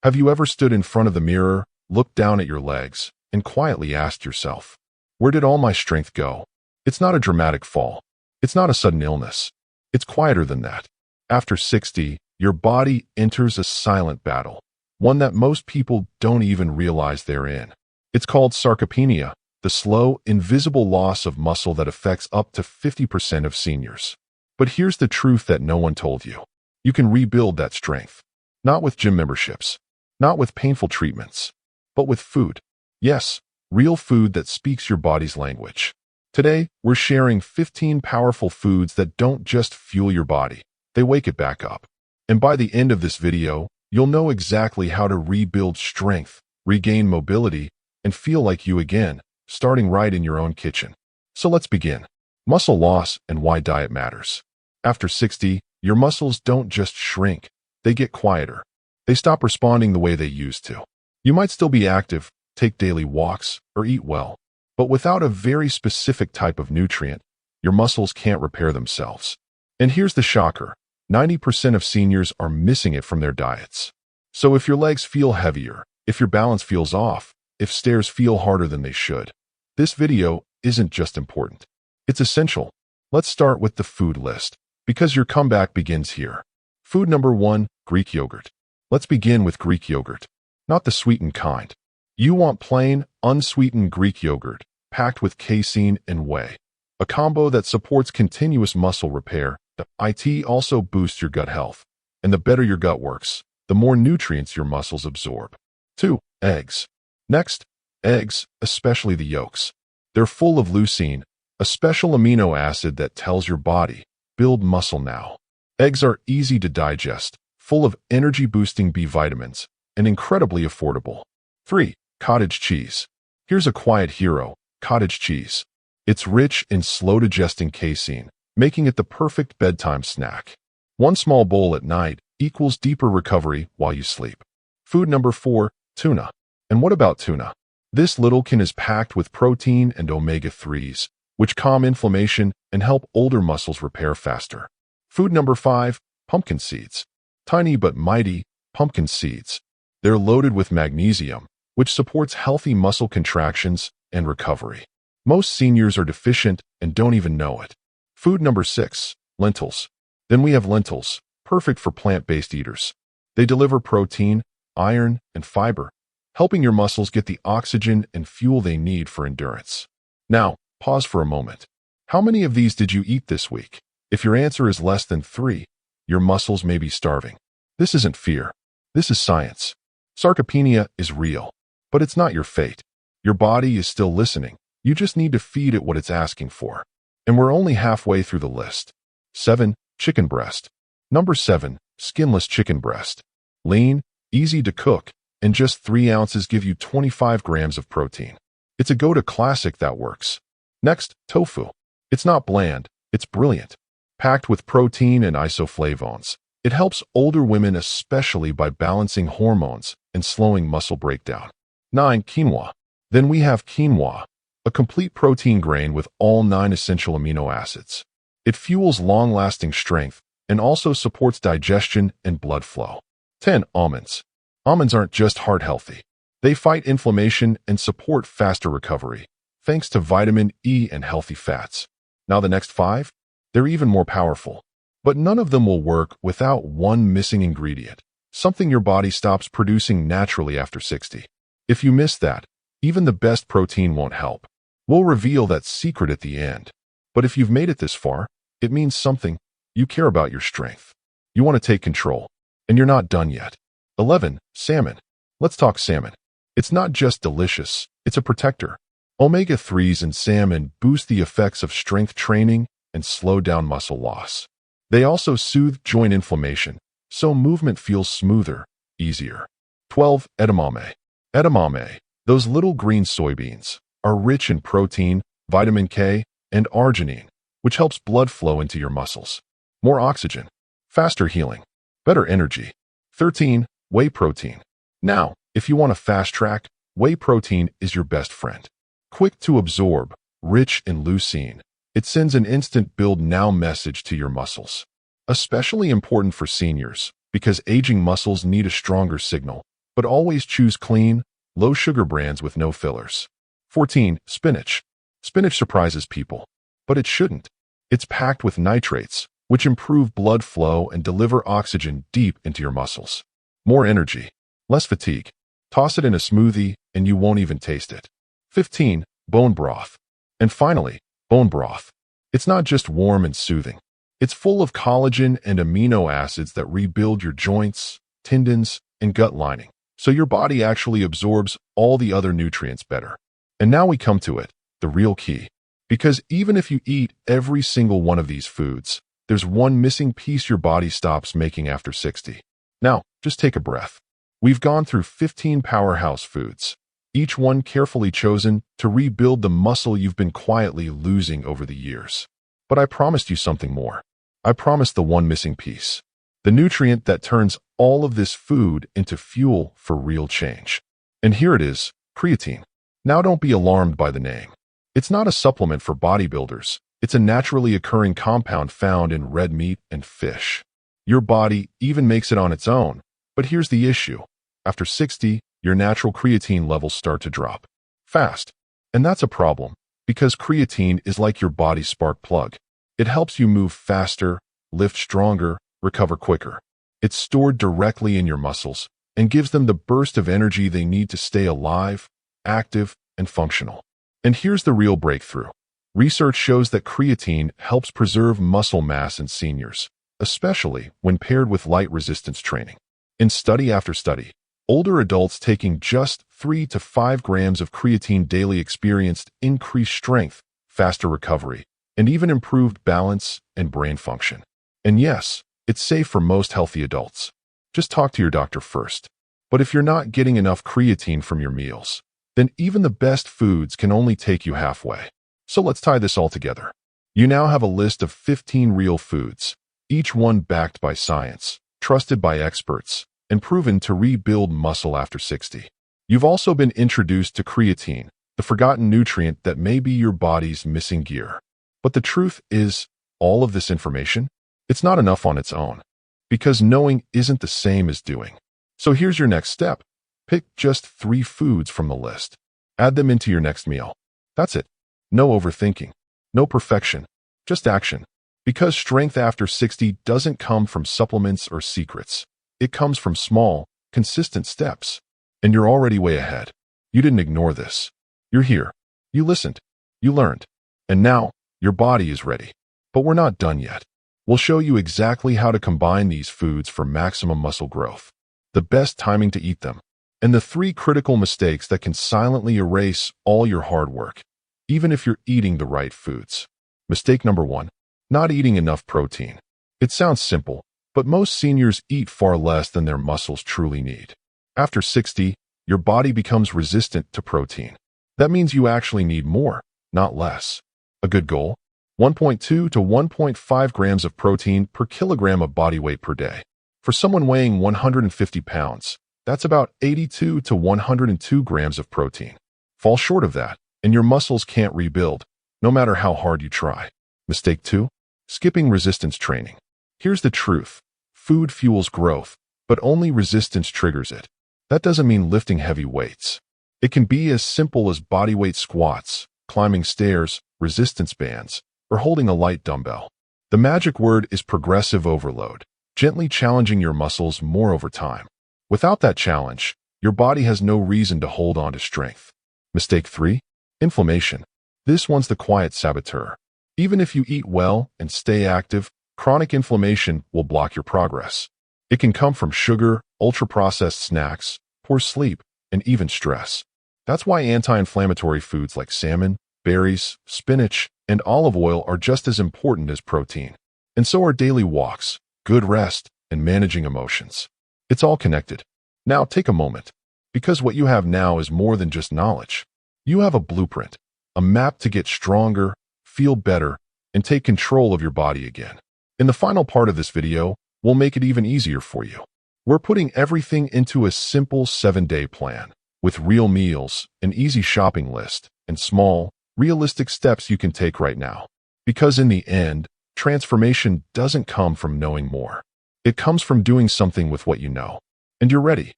Have you ever stood in front of the mirror, looked down at your legs, and quietly asked yourself, where did all my strength go? It's not a dramatic fall. It's not a sudden illness. It's quieter than that. After 60, your body enters a silent battle, one that most people don't even realize they're in. It's called sarcopenia, the slow, invisible loss of muscle that affects up to 50% of seniors. But here's the truth that no one told you. You can rebuild that strength. Not with gym memberships, not with painful treatments, but with food. Yes, real food that speaks your body's language. Today, we're sharing 15 powerful foods that don't just fuel your body, they wake it back up. And by the end of this video, you'll know exactly how to rebuild strength, regain mobility, and feel like you again, starting right in your own kitchen. So let's begin. Muscle loss and why diet matters. After 60, your muscles don't just shrink, they get quieter. They stop responding the way they used to. You might still be active, take daily walks, or eat well, but without a very specific type of nutrient, your muscles can't repair themselves. And here's the shocker. 90% of seniors are missing it from their diets. So if your legs feel heavier, if your balance feels off, if stairs feel harder than they should, this video isn't just important. It's essential. Let's start with the food list, because your comeback begins here. Food number 1, Greek yogurt. Let's begin with Greek yogurt, not the sweetened kind. You want plain, unsweetened Greek yogurt, packed with casein and whey, a combo that supports continuous muscle repair. It also boosts your gut health, and the better your gut works, the more nutrients your muscles absorb. 2. Eggs. Next, eggs, especially the yolks. They're full of leucine, a special amino acid that tells your body, build muscle now. Eggs are easy to digest, full of energy-boosting B vitamins, and incredibly affordable. 3. Cottage cheese. Here's a quiet hero, cottage cheese. It's rich in slow-digesting casein, making it the perfect bedtime snack. One small bowl at night equals deeper recovery while you sleep. Food number 4, tuna. And what about tuna? This little can is packed with protein and omega-3s, which calm inflammation and help older muscles repair faster. Food number 5, pumpkin seeds. Tiny but mighty pumpkin seeds. They're loaded with magnesium, which supports healthy muscle contractions and recovery. Most seniors are deficient and don't even know it. Food number 6, lentils. Then we have lentils, perfect for plant-based eaters. They deliver protein, iron, and fiber, helping your muscles get the oxygen and fuel they need for endurance. Now, pause for a moment. How many of these did you eat this week? If your answer is less than 3, your muscles may be starving. This isn't fear. This is science. Sarcopenia is real, but it's not your fate. Your body is still listening. You just need to feed it what it's asking for. And we're only halfway through the list. 7. Chicken breast. Number 7, skinless chicken breast. Lean, easy to cook, and just 3 ounces give you 25 grams of protein. It's a go-to classic that works. Next, tofu. It's not bland, it's brilliant. Packed with protein and isoflavones, it helps older women especially by balancing hormones and slowing muscle breakdown. 9. Quinoa. Then we have quinoa, a complete protein grain with all 9 essential amino acids. It fuels long-lasting strength and also supports digestion and blood flow. 10. Almonds. Almonds aren't just heart healthy. They fight inflammation and support faster recovery, thanks to vitamin E and healthy fats. Now the next 5? They're even more powerful. But none of them will work without one missing ingredient, something your body stops producing naturally after 60. If you miss that, even the best protein won't help. We'll reveal that secret at the end. But if you've made it this far, it means something. You care about your strength. You want to take control. And you're not done yet. 11. Salmon. Let's talk salmon. It's not just delicious, it's a protector. Omega-3s in salmon boost the effects of strength training and slow down muscle loss. They also soothe joint inflammation, so movement feels smoother, easier. 12. Edamame. Edamame, those little green soybeans, are rich in protein, vitamin K, and arginine, which helps blood flow into your muscles. More oxygen, faster healing, better energy. 13. Whey protein. Now, if you want a fast track, whey protein is your best friend. Quick to absorb, rich in leucine, it sends an instant build now message to your muscles. Especially important for seniors, because aging muscles need a stronger signal. but always choose clean, low-sugar brands with no fillers. 14. Spinach. Spinach surprises people, but it shouldn't. It's packed with nitrates, which improve blood flow and deliver oxygen deep into your muscles. More energy, less fatigue. Toss it in a smoothie and you won't even taste it. 15. Bone broth. And finally, bone broth. It's not just warm and soothing. It's full of collagen and amino acids that rebuild your joints, tendons, and gut lining, so your body actually absorbs all the other nutrients better. And now we come to it, the real key. Because even if you eat every single one of these foods, there's one missing piece your body stops making after 60. Now, just take a breath. We've gone through 15 powerhouse foods, each one carefully chosen to rebuild the muscle you've been quietly losing over the years. But I promised you something more. I promised the one missing piece. The nutrient that turns all of this food into fuel for real change. And here it is, creatine. Now don't be alarmed by the name. It's not a supplement for bodybuilders. It's a naturally occurring compound found in red meat and fish. Your body even makes it on its own. But here's the issue. After 60, your natural creatine levels start to drop fast. And that's a problem, because creatine is like your body's spark plug. It helps you move faster, lift stronger, recover quicker. It's stored directly in your muscles and gives them the burst of energy they need to stay alive, active, and functional. And here's the real breakthrough. Research shows that creatine helps preserve muscle mass in seniors, especially when paired with light resistance training. In study after study, older adults taking just 3 to 5 grams of creatine daily experienced increased strength, faster recovery, and even improved balance and brain function. And yes, it's safe for most healthy adults. Just talk to your doctor first. But if you're not getting enough creatine from your meals, then even the best foods can only take you halfway. So let's tie this all together. You now have a list of 15 real foods, each one backed by science, trusted by experts, and proven to rebuild muscle after 60. You've also been introduced to creatine, the forgotten nutrient that may be your body's missing gear. But the truth is, all of this information, it's not enough on its own, because knowing isn't the same as doing. So here's your next step. Pick just 3 foods from the list. Add them into your next meal. That's it. No overthinking, no perfection, just action. Because strength after 60 doesn't come from supplements or secrets. It comes from small, consistent steps. And you're already way ahead. You didn't ignore this. You're here. You listened. You learned. And now, your body is ready. But we're not done yet. We'll show you exactly how to combine these foods for maximum muscle growth, the best timing to eat them, and the 3 critical mistakes that can silently erase all your hard work, even if you're eating the right foods. Mistake number 1, not eating enough protein. It sounds simple, but most seniors eat far less than their muscles truly need. After 60, your body becomes resistant to protein. That means you actually need more, not less. A good goal? 1.2 to 1.5 grams of protein per kilogram of body weight per day. For someone weighing 150 pounds, that's about 82 to 102 grams of protein. Fall short of that, and your muscles can't rebuild, no matter how hard you try. Mistake 2, skipping resistance training. Here's the truth. Food fuels growth, but only resistance triggers it. That doesn't mean lifting heavy weights. It can be as simple as bodyweight squats, climbing stairs, resistance bands, or holding a light dumbbell. The magic word is progressive overload, gently challenging your muscles more over time. Without that challenge, your body has no reason to hold on to strength. Mistake 3, inflammation. This one's the quiet saboteur. Even if you eat well and stay active, chronic inflammation will block your progress. It can come from sugar, ultra-processed snacks, poor sleep, and even stress. That's why anti-inflammatory foods like salmon, berries, spinach, and olive oil are just as important as protein. And so are daily walks, good rest, and managing emotions. It's all connected. Now take a moment, because what you have now is more than just knowledge. You have a blueprint, a map to get stronger, feel better, and take control of your body again. In the final part of this video, we'll make it even easier for you. We're putting everything into a simple 7-day plan, with real meals, an easy shopping list, and small, realistic steps you can take right now. Because in the end, transformation doesn't come from knowing more. It comes from doing something with what you know. And you're ready.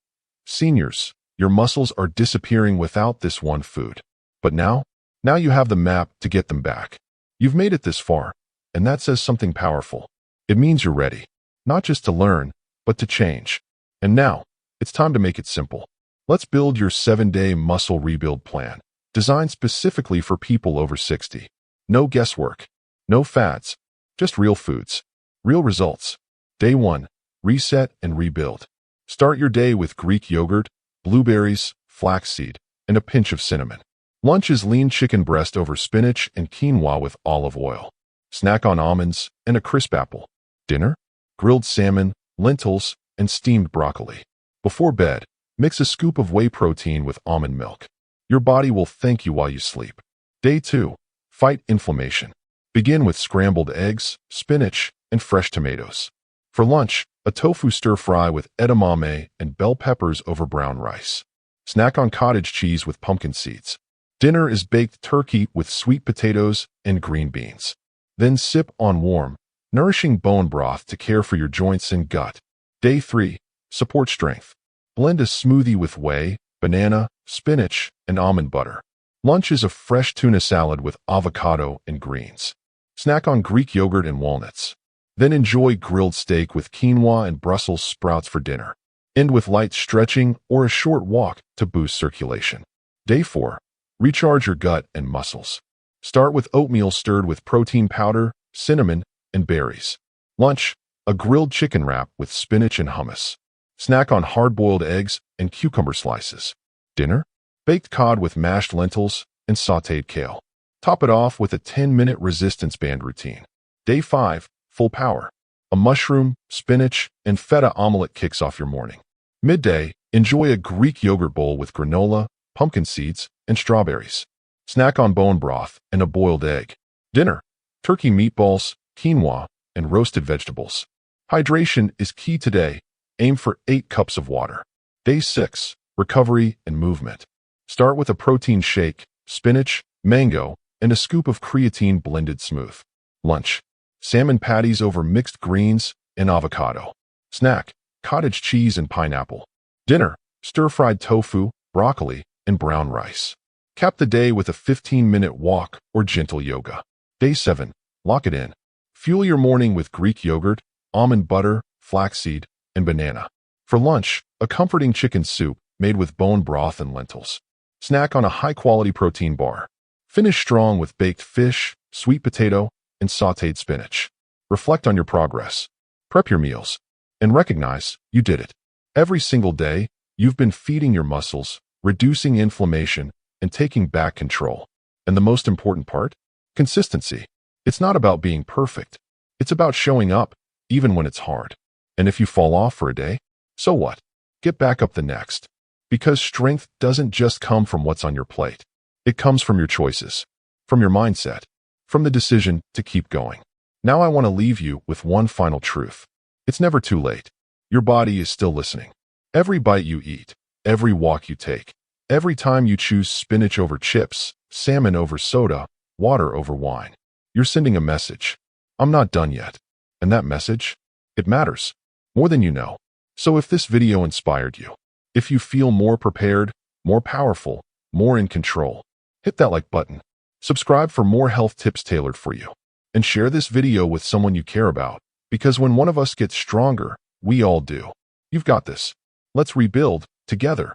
Seniors, your muscles are disappearing without this one food. But now you have the map to get them back. You've made it this far, and that says something powerful. It means you're ready, not just to learn, but to change. And now, it's time to make it simple. Let's build your 7-day muscle rebuild plan, designed specifically for people over 60. No guesswork, no fads, just real foods, real results. Day 1, reset and rebuild. Start your day with Greek yogurt, blueberries, flaxseed, and a pinch of cinnamon. Lunch is lean chicken breast over spinach and quinoa with olive oil. Snack on almonds and a crisp apple. Dinner? Grilled salmon, lentils, and steamed broccoli. Before bed, mix a scoop of whey protein with almond milk. Your body will thank you while you sleep. Day 2, fight inflammation. Begin with scrambled eggs, spinach, and fresh tomatoes. For lunch, a tofu stir-fry with edamame and bell peppers over brown rice. Snack on cottage cheese with pumpkin seeds. Dinner is baked turkey with sweet potatoes and green beans. Then sip on warm, nourishing bone broth to care for your joints and gut. Day 3, support strength. Blend a smoothie with whey, banana, spinach, and almond butter. Lunch is a fresh tuna salad with avocado and greens. Snack on Greek yogurt and walnuts. Then enjoy grilled steak with quinoa and Brussels sprouts for dinner. End with light stretching or a short walk to boost circulation. Day 4, recharge your gut and muscles. Start with oatmeal stirred with protein powder, cinnamon, and berries. Lunch, a grilled chicken wrap with spinach and hummus. Snack on hard-boiled eggs and cucumber slices. Dinner, baked cod with mashed lentils and sautéed kale. Top it off with a 10-minute resistance band routine. Day 5, full power. A mushroom, spinach, and feta omelet kicks off your morning. Midday, enjoy a Greek yogurt bowl with granola, pumpkin seeds, and strawberries. Snack on bone broth and a boiled egg. Dinner, turkey meatballs, quinoa, and roasted vegetables. Hydration is key today. Aim for 8 cups of water. Day 6, recovery and movement. Start with a protein shake, spinach, mango, and a scoop of creatine blended smooth. Lunch, salmon patties over mixed greens and avocado. Snack, cottage cheese and pineapple. Dinner, stir-fried tofu, broccoli, and brown rice. Cap the day with a 15-minute walk or gentle yoga. Day 7, lock it in. Fuel your morning with Greek yogurt, almond butter, flaxseed, and banana. For lunch, a comforting chicken soup made with bone broth and lentils. Snack on a high-quality protein bar. Finish strong with baked fish, sweet potato, and sautéed spinach. Reflect on your progress. Prep your meals. And recognize you did it. Every single day, you've been feeding your muscles, reducing inflammation, and taking back control. And the most important part? Consistency. It's not about being perfect. It's about showing up, even when it's hard. And if you fall off for a day, so what? Get back up the next. Because strength doesn't just come from what's on your plate. It comes from your choices, from your mindset, from the decision to keep going. Now I want to leave you with one final truth. It's never too late. Your body is still listening. Every bite you eat, every walk you take, every time you choose spinach over chips, salmon over soda, water over wine, you're sending a message. I'm not done yet. And that message? It matters. More than you know. So if this video inspired you, if you feel more prepared, more powerful, more in control, hit that like button. Subscribe for more health tips tailored for you. And share this video with someone you care about. Because when one of us gets stronger, we all do. You've got this. Let's rebuild together.